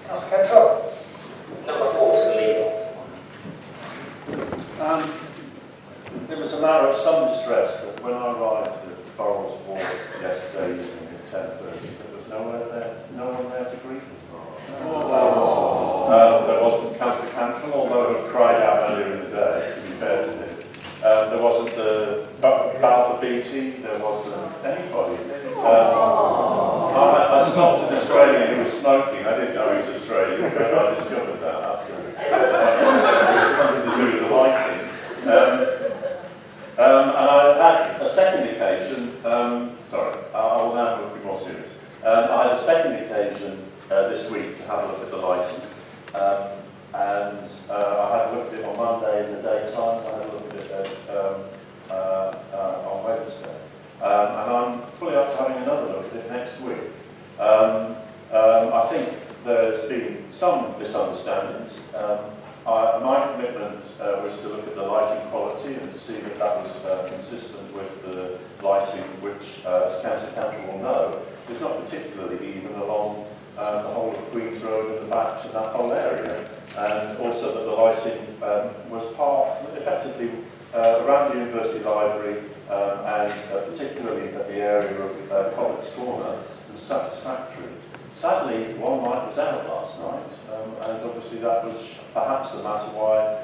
Councillor Cantrell. Number 4 to legal. It was a matter of some distress that when I arrived at Burrell's Ward yesterday evening at 10:30, there was no one there to greet me. There wasn't Councillor Cantrell, although he cried out earlier in the day, to be fair to him. There wasn't the Balfour Beatty, there wasn't anybody. I stopped an Australian who was smoking. I didn't know he was Australian, but I discovered that after. It was something to do with the lighting. And I had a second occasion, sorry, I will now be more serious. I had a second occasion this week to have a look at the lighting. I had a look at it on Monday in the daytime, I had a look at it on Wednesday. And I'm fully up to having another look at it next week. I think there's been some misunderstandings. My commitment was to look at the lighting quality and to see that that was consistent with the lighting which, as Councillor Cantrell will know, is not particularly even along the whole of Queen's Road and the back to that whole area. And also that the lighting was effectively around the University Library and particularly at the area of Covent's Corner was satisfactory. Sadly, one light was out last night, and obviously that was perhaps the matter why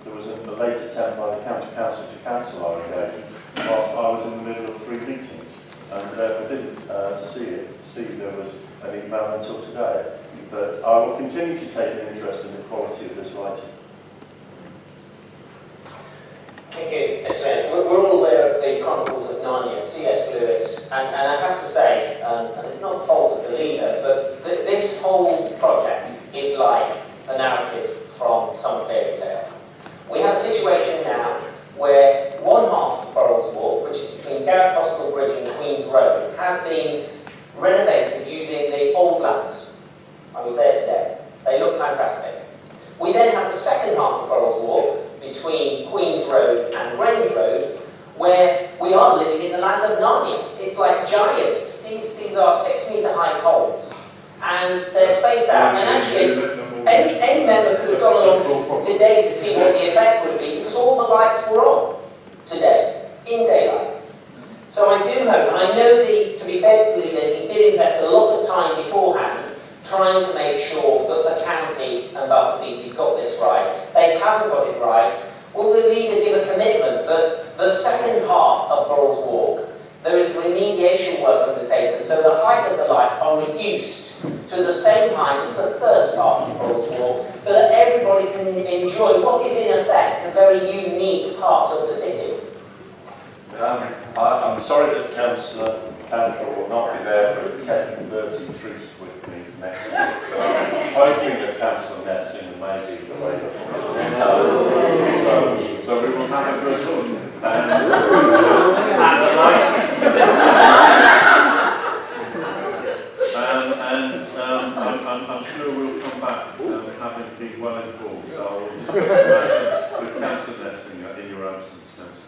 there was a late attempt by the County Council to cancel our engagement whilst I was in the middle of 3 meetings, and therefore didn't see there was an email until today. But I will continue to take an interest in the quality of this lighting. Thank you, Mr. Mayor. We're all aware of the Chronicles of Narnia, C.S. Lewis, and I have to say, and it's not the fault of the leader, but this whole project is like a narrative from some fairy tale. We have a situation now where one half of Burrell's Walk, which is between Garrett Hospital Bridge and Queen's Road, has been renovated using the old lamps. I was there today. They look fantastic. We then have the second half of Burrell's Walk, between Queen's Road and Grange Road, where we are living in the land of Narnia. It's like giants. These are 6-metre high poles, and they're spaced out. And actually, any member could have gone along today to see what the effect would be, because all the lights were on today, in daylight. So I do hope, and I know to be fair to the leader, he did invest a lot of time beforehand trying to make sure that the county and Balfour Beatty got this right. They haven't got it right. Will the leader give a commitment that the second half of Burrell's Walk, there is remediation work undertaken, so the height of the lights are reduced to the same height as the first half of Burrell's Walk, so that everybody can enjoy what is in effect a very unique part of the city? I'm sorry that Councillor Cantrell will not be there for a 10:30 truce with me next week, but I'm hoping that Councillor Nessing may be available. So we will have a good look and a lighting. I'm sure we'll come back having been well informed. So I will discuss with Councillor Nessing in your absence, Councillor.